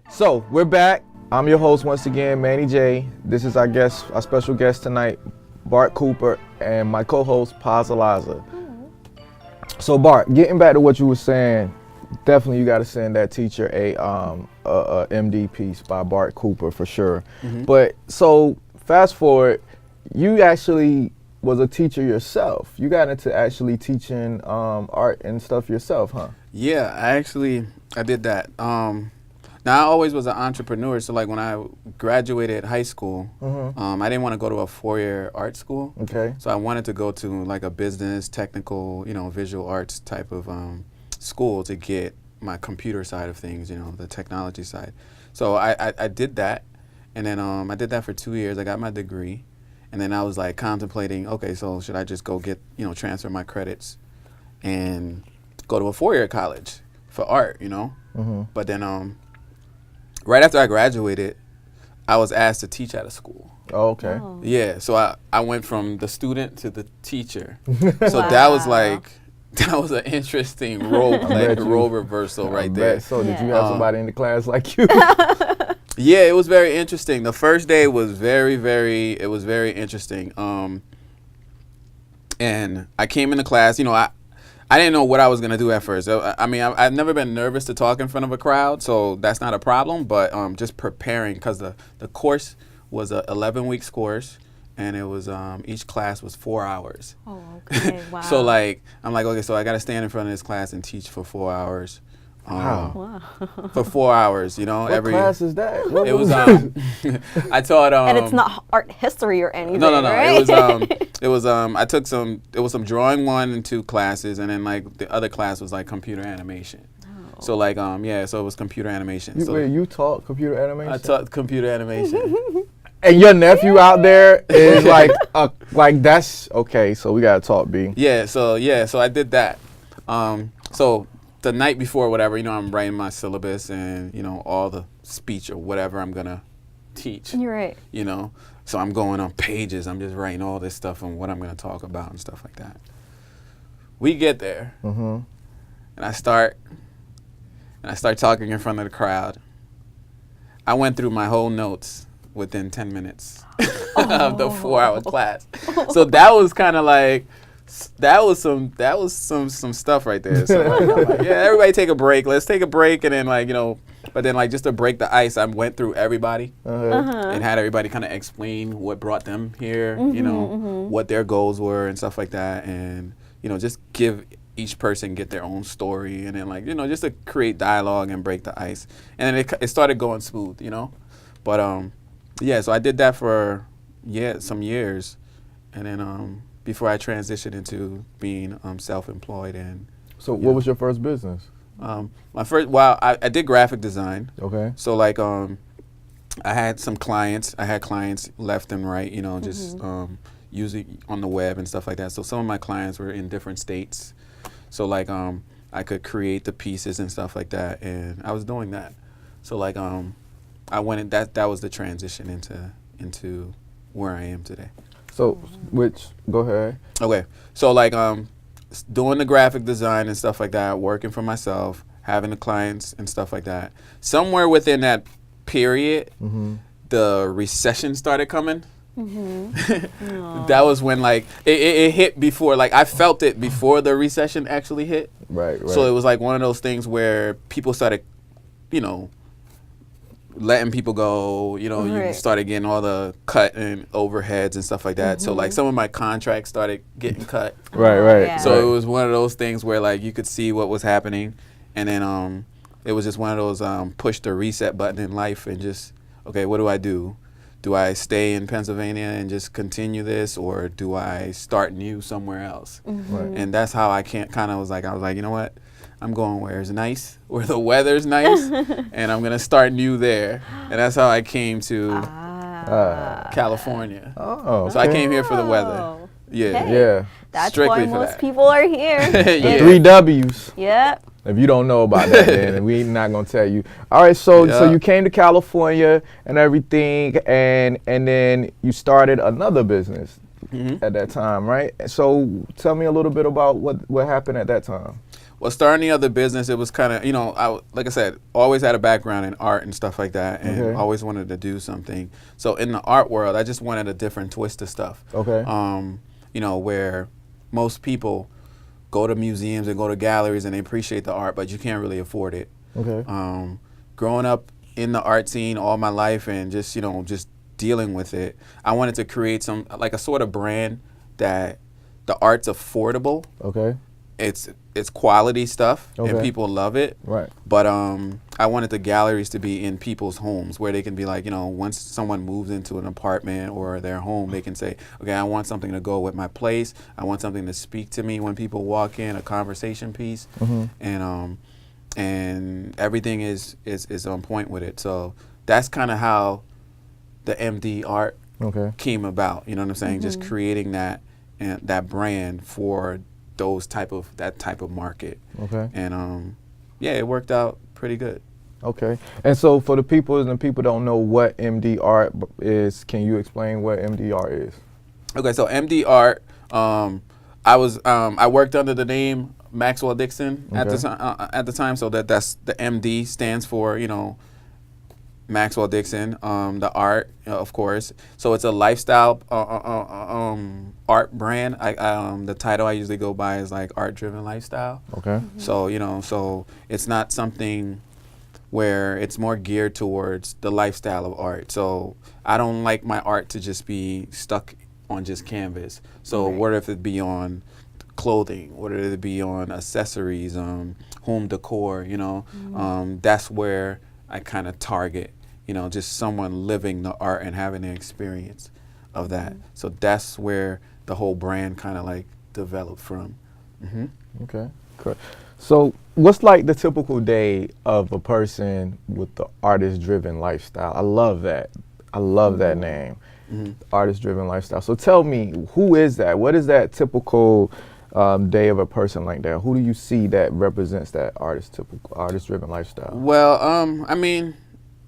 So we're back. I'm your host once again, Manny J. This is our guest, our special guest tonight, Bart Cooper, and my co-host, Paz Eliza. So Bart, getting back to what you were saying, definitely you got to send that teacher a MD piece by Bart Cooper for sure. But so fast forward, you actually was a teacher yourself. You got into actually teaching art and stuff yourself, huh? Yeah, I did that. Now I always was an entrepreneur, so like when I graduated high school, I didn't want to go to a four-year art school. Okay. So I wanted to go to like a business, technical, visual arts type of school to get my computer side of things, the technology side. So I did that, and then I did that for 2 years. I got my degree, and then I was like contemplating, okay, so should I just go get, transfer my credits and go to a four-year college for art, But then right after I graduated, I was asked to teach at a school. Oh, okay. Oh. Yeah, so I went from the student to the teacher. So that was an interesting role reversal right there. So did you have somebody in the class like you? Yeah, it was very interesting. The first day was very interesting. And I came into class, I didn't know what I was going to do at first. I mean, I've never been nervous to talk in front of a crowd, so that's not a problem. But just preparing, because the course was a 11-week course, and it was each class was 4 hours. Oh, okay, wow. So I'm like, okay, so I got to stand in front of this class and teach for 4 hours. Wow. For 4 hours, What class is that? It was I taught and it's not art history or anything. No. Right? It was I took some drawing 1 and 2 classes, and then like the other class was like computer animation. Oh. So like so it was computer animation. You taught computer animation? I taught computer animation. And your nephew out there is like that's okay, so we gotta talk, B. So I did that. So the night before, whatever, I'm writing my syllabus and, all the speech or whatever I'm going to teach. You're right. So I'm going on pages. I'm just writing all this stuff on what I'm going to talk about and stuff like that. We get there, and I start talking in front of the crowd. I went through my whole notes within 10 minutes of the 4-hour class. So that was kind of like, that was some stuff right there. So I'm like, yeah, everybody take a break. Let's take a break, and then but then just to break the ice, I went through everybody and had everybody kind of explain what brought them here, what their goals were and stuff like that, and just give each person get their own story, and then just to create dialogue and break the ice, and then it started going smooth, But so I did that for some years, and then before I transitioned into being self-employed. And so what was your first business? I did graphic design. Okay. So I had some clients. I had clients left and right, just using on the web and stuff like that. So some of my clients were in different states. So I could create the pieces and stuff like that, and I was doing that. So I went in, that was the transition into where I am today. So, go ahead. Okay, so doing the graphic design and stuff like that, working for myself, having the clients and stuff like that. Somewhere within that period, the recession started coming. That was when it hit before, I felt it before the recession actually hit. Right. So it was one of those things where people started, letting people go, you started getting all the cut and overheads and stuff like that. So some of my contracts started getting cut. Right. Yeah. So it was one of those things where you could see what was happening, and then it was just one of those push the reset button in life and just, okay, what do I do? Do I stay in Pennsylvania and just continue this, or do I start new somewhere else? Right. And that's how I was like, you know what? I'm going where it's nice, where the weather's nice, and I'm gonna start new there. And that's how I came to California. Oh, so I came here for the weather. Oh. Yeah. Hey. Yeah. That's Strictly why for most that. people are here. Yeah. 3 W's. Yep. If you don't know about that, then we not gonna tell you. All right, so you came to California and everything, and then you started another business at that time, right? So tell me a little bit about what happened at that time. Well, starting the other business, it was kind of, like I said, always had a background in art and stuff like that, and Okay. always wanted to do something. So in the art world, I just wanted a different twist to stuff. Okay. Where most people go to museums and go to galleries and they appreciate the art, but you can't really afford it. Okay. Growing up in the art scene all my life and just dealing with it, I wanted to create like a sort of brand that the art's affordable. Okay. It's quality stuff, and Okay. people love it. Right. But I wanted the galleries to be in people's homes where they can be like, once someone moves into an apartment or their home, they can say, okay, I want something to go with my place. I want something to speak to me when people walk in, a conversation piece, and everything is on point with it. So that's kind of how the MD art Okay. came about. You know what I'm saying? Just creating that brand for that type of market. Okay. And it worked out pretty good. Okay. And so for the people don't know what MD art is, can you explain what MD art is? Okay, so MD art, I worked under the name Maxwell Dixon at the time, so that's the MD stands for, Maxwell Dixon, the art, of course. So it's a lifestyle art brand. The title I usually go by is like art driven lifestyle. Okay. So so it's not something where it's more geared towards the lifestyle of art. So I don't like my art to just be stuck on just canvas. So what if it be on clothing? What if it be on accessories, home decor? That's where I kind of target, just someone living the art and having an experience of that. So that's where the whole brand kind of like developed from. Okay. Cool. So what's like the typical day of a person with the artist-driven lifestyle? I love that. I love that name, artist-driven lifestyle. So tell me, who is that? What is that typical day of a person like that? Who do you see that represents that artist-driven lifestyle? Well, I mean,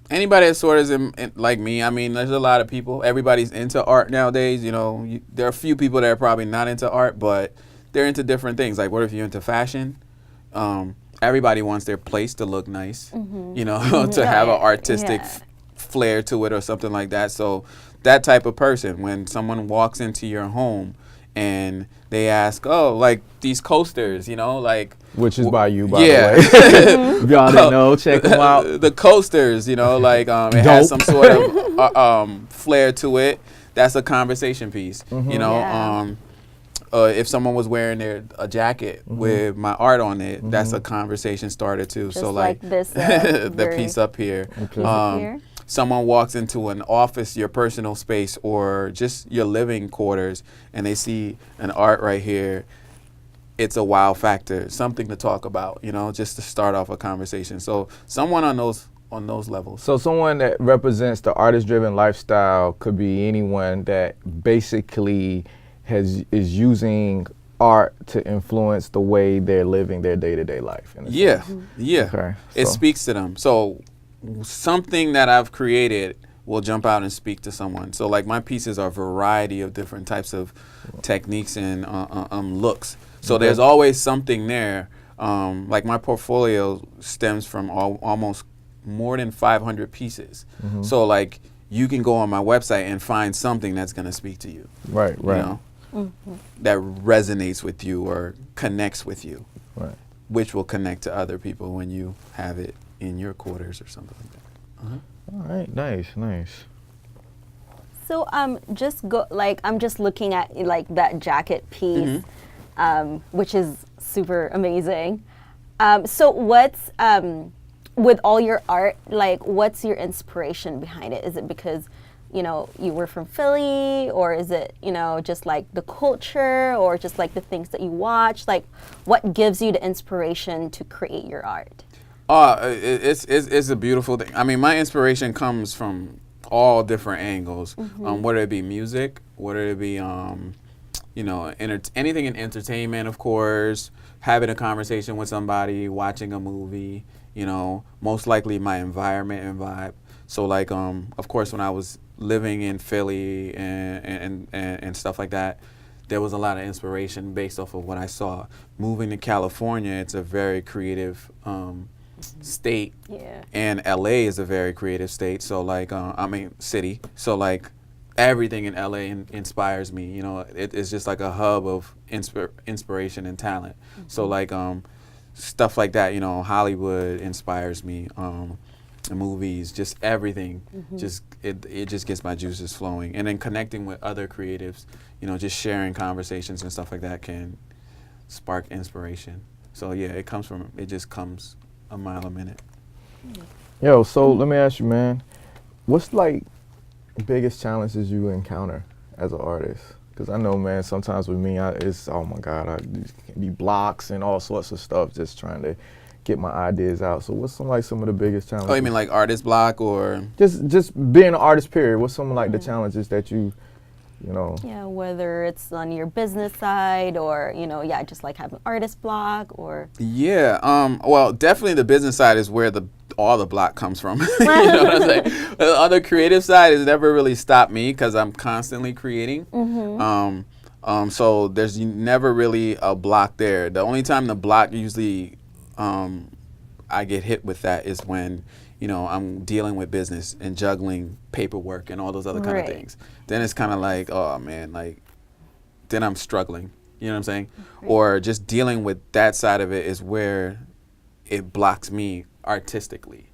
anybody that sort of is like me. I mean, there's a lot of people. Everybody's into art nowadays. There are a few people that are probably not into art, but they're into different things. Like, what if you're into fashion? Everybody wants their place to look nice, to have an artistic flair to it or something like that. So that type of person, when someone walks into your home and they ask, oh, like these coasters, like. Which is by you, by the way. If y'all didn't know, check them out. The coasters, it has some sort of flair to it. That's a conversation piece, if someone was wearing a jacket with my art on it, that's a conversation starter too. Just so like this, the piece up here. Okay. Someone walks into an office, your personal space, or just your living quarters, and they see an art right here. It's a wow factor, something to talk about, just to start off a conversation. So someone on those levels. So someone that represents the artist-driven lifestyle could be anyone that basically is using art to influence the way they're living their day-to-day life. Yeah. Okay. It So- speaks to them. So something that I've created will jump out and speak to someone. So like my pieces are a variety of different types of techniques and looks. So there's always something there. Like my portfolio stems from almost more than 500 pieces. So like you can go on my website and find something that's going to speak to you. Right. That resonates with you or connects with you. Right. Which will connect to other people when you have it in your quarters or something like that. All right. Nice. So I'm just looking at like that jacket piece, which is super amazing. So what's with all your art, like what's your inspiration behind it? Is it because you were from Philly, or is it just like the culture, or just like the things that you watch? Like what gives you the inspiration to create your art? It's a beautiful thing. I mean, my inspiration comes from all different angles. Whether it be music, whether it be anything in entertainment, of course, having a conversation with somebody, watching a movie, most likely my environment and vibe. So like, of course, when I was living in Philly and stuff like that, there was a lot of inspiration based off of what I saw. Moving to California, it's a very creative state, Yeah. and LA is a very creative state. So like, city. So like, everything in LA inspires me. You know, it's just like a hub of inspiration and talent. So like, stuff like that. You know, Hollywood inspires me. Movies, just everything. Just it just gets my juices flowing. And then connecting with other creatives. You know, just sharing conversations and stuff like that can spark inspiration. So yeah, it just comes a mile a minute. Yo, so let me ask you, man, what's like the biggest challenges you encounter as an artist? Because I know, man, sometimes with me, it's, oh my God, I can be blocks and all sorts of stuff just trying to get my ideas out. So what's some of the biggest challenges? Oh, you mean like artist block or? Just being an artist, period. What's some of like the challenges that you know? Yeah, whether it's on your business side or, you know, yeah, just like have an artist block or. Yeah, well, definitely the business side is where all the block comes from. You know what I'm saying? The other creative side has never really stopped me because I'm constantly creating. So there's never really a block there. The only time the block usually I get hit with that is when, you know, I'm dealing with business and juggling paperwork and all those other kind of things. Then it's kind of like, oh man, like, then I'm struggling. You know what I'm saying? Or just dealing with that side of it is where it blocks me artistically.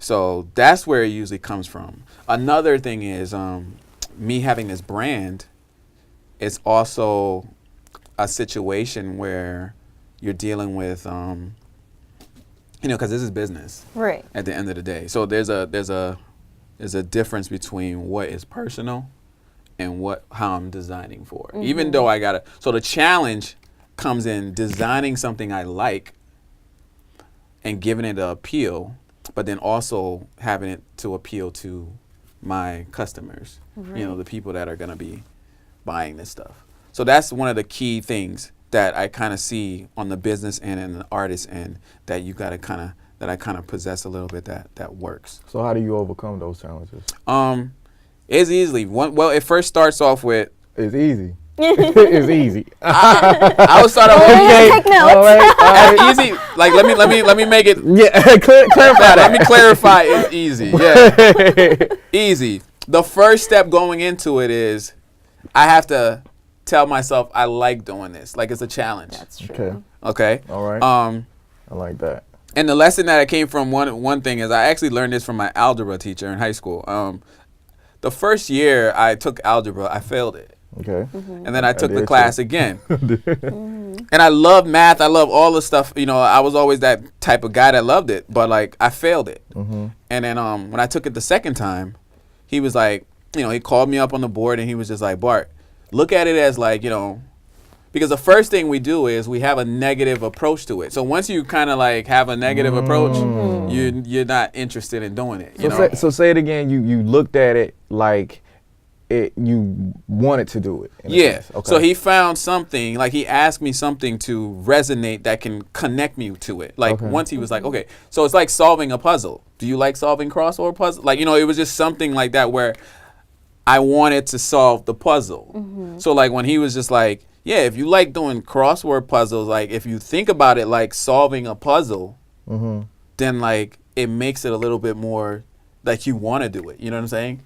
So that's where it usually comes from. Another thing is me having this brand is also a situation where you're dealing with, you know, because this is business. Right. At the end of the day, so there's a difference between what is personal and how I'm designing for. Even though so the challenge comes in designing something I like and giving it an appeal, but then also having it to appeal to my customers. You know, the people that are gonna be buying this stuff. So that's one of the key things that I kind of see on the business end and the artist end that you gotta that I kind of possess a little bit that works. So how do you overcome those challenges? It's easily well. It first starts off with it's easy. It's easy. I would start off with Take notes. All right. as easy. Like let me make it. Yeah, clarify that. Let me clarify. It's easy. Yeah, easy. The first step going into it is I have to tell myself I like doing this. Like it's a challenge. That's true. Okay. All right. I like that. And the lesson that I came from one thing is I actually learned this from my algebra teacher in high school. The first year I took algebra, I failed it. Okay. And then I took the class again. And I love math. I love all the stuff. You know, I was always that type of guy that loved it, but like I failed it. And then when I took it the second time, he was like, you know, he called me up on the board and he was just like, Bart, look at it as like, you know, because the first thing we do is we have a negative approach to it. So once you kind of like have a negative approach, you're not interested in doing it. You know? So say it again. You looked at it like you wanted to do it. Yeah. Okay. So he found something, like he asked me something to resonate that can connect me to it. Like once he was like, okay, so it's like solving a puzzle. Do you like solving crossword puzzles? Like, you know, it was just something like that where I wanted to solve the puzzle. So like when he was just like, yeah, if you like doing crossword puzzles, like if you think about it like solving a puzzle, then like it makes it a little bit more like you want to do it. You know what I'm saying?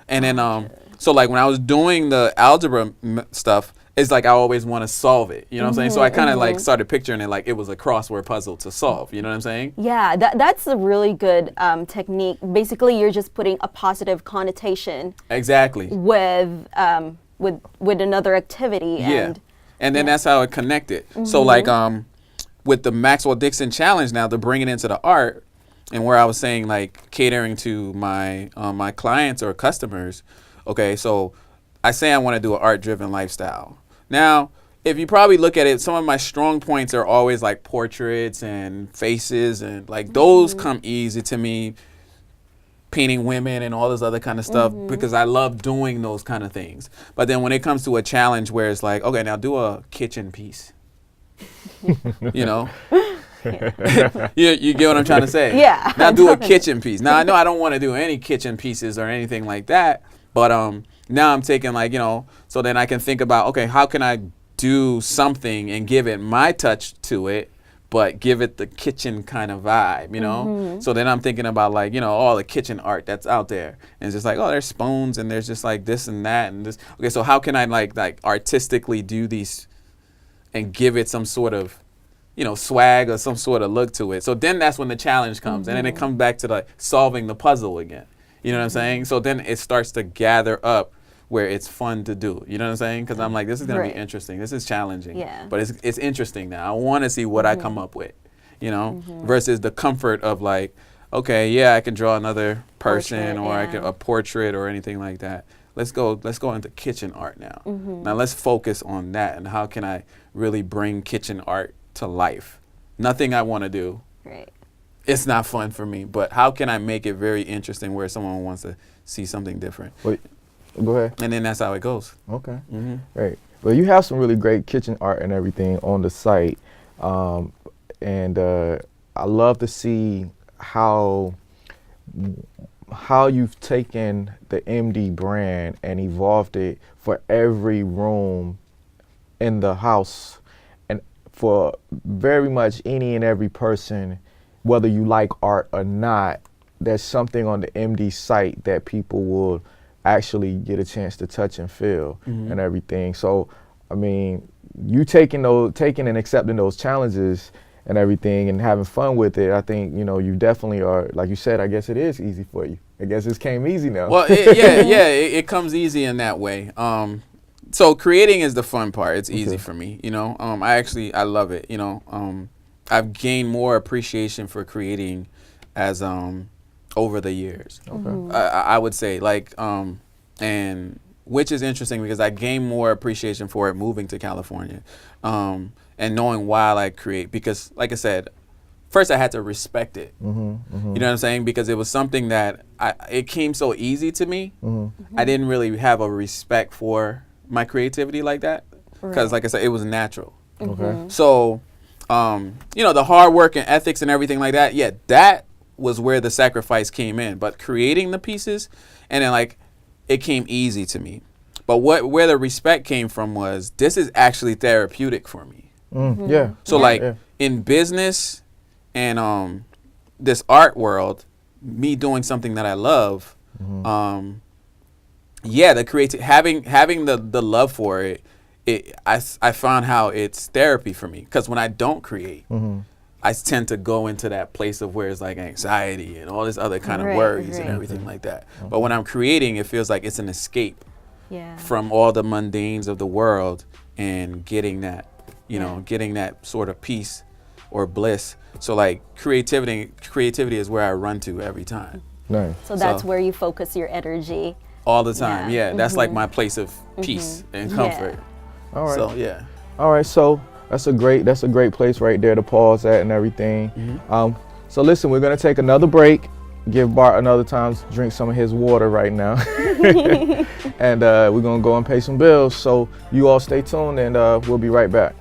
And then so like when I was doing the algebra stuff, it's like I always want to solve it. You know what I'm saying? So I kind of like started picturing it like it was a crossword puzzle to solve. You know what I'm saying? Yeah, that's a really good technique. Basically, you're just putting a positive connotation Exactly. with another activity. And then that's how it connected. So like with the Maxwell Dixon challenge now, to bring it into the art, and where I was saying like catering to my my clients or customers. Okay, so I say I want to do an art-driven lifestyle. Now, if you probably look at it, some of my strong points are always like portraits and faces, and like those come easy to me. Painting women and all this other kind of stuff because I love doing those kind of things. But then when it comes to a challenge where it's like, okay, now do a kitchen piece. You know? You get what I'm trying to say? Yeah. Now do a kitchen piece. Now I know I don't want to do any kitchen pieces or anything like that, but now I'm taking like, so then I can think about, okay, how can I do something and give it my touch to it, but give it the kitchen kind of vibe, So then I'm thinking about like, all the kitchen art that's out there. And it's just like, oh, there's spoons and there's just like this and that and this. Okay, so how can I like artistically do these and give it some sort of, swag or some sort of look to it. So then that's when the challenge comes. And then it comes back to like solving the puzzle again. You know what I'm saying? So then it starts to gather up where it's fun to do. You know what I'm saying? Because I'm like, this is going to be interesting. This is challenging. Yeah. But it's interesting now. I want to see what I come up with, versus the comfort of like, okay, yeah, I can draw another person or I can a portrait or anything like that. Let's go into kitchen art now. Now let's focus on that and how can I really bring kitchen art to life? Nothing I want to do. Right. It's not fun for me, but how can I make it very interesting where someone wants to see something different? Wait, go ahead. And then that's how it goes. Okay. Right. Well, you have some really great kitchen art and everything on the site. And I love to see how you've taken the MD brand and evolved it for every room in the house and for very much any and every person, whether you like art or not. There's something on the MD site that people will actually get a chance to touch and feel and everything. So, I mean, you taking and accepting those challenges and everything and having fun with it, I think, you definitely are, like you said, I guess it is easy for you. I guess it came easy now. Well, it comes easy in that way. So creating is the fun part. It's easy for me, I love it, I've gained more appreciation for creating as over the years. Okay. I would say like, and which is interesting because I gained more appreciation for it moving to California, and knowing why I like create, because like I said, first I had to respect it. You know what I'm saying? Because it was something that it came so easy to me. I didn't really have a respect for my creativity like that, because like I said, it was natural. Okay. So, the hard work and ethics and everything like that, yeah, that was where the sacrifice came in. But creating the pieces, and then like, it came easy to me. But where the respect came from was, this is actually therapeutic for me. Yeah. So in business and this art world, me doing something that I love, the creative, having the love for it, I found how it's therapy for me. Because when I don't create, I tend to go into that place of where it's like anxiety and all this other kind of worries and everything like that. But when I'm creating, it feels like it's an escape from all the mundanes of the world and getting that, getting that sort of peace or bliss. So like creativity is where I run to every time. Nice. So that's where you focus your energy. All the time, that's like my place of peace and comfort. All right. So All right. So that's a great place right there to pause at and everything. So listen, we're gonna take another break. Give Bart another time to drink some of his water right now, and we're gonna go and pay some bills. So you all stay tuned, and we'll be right back.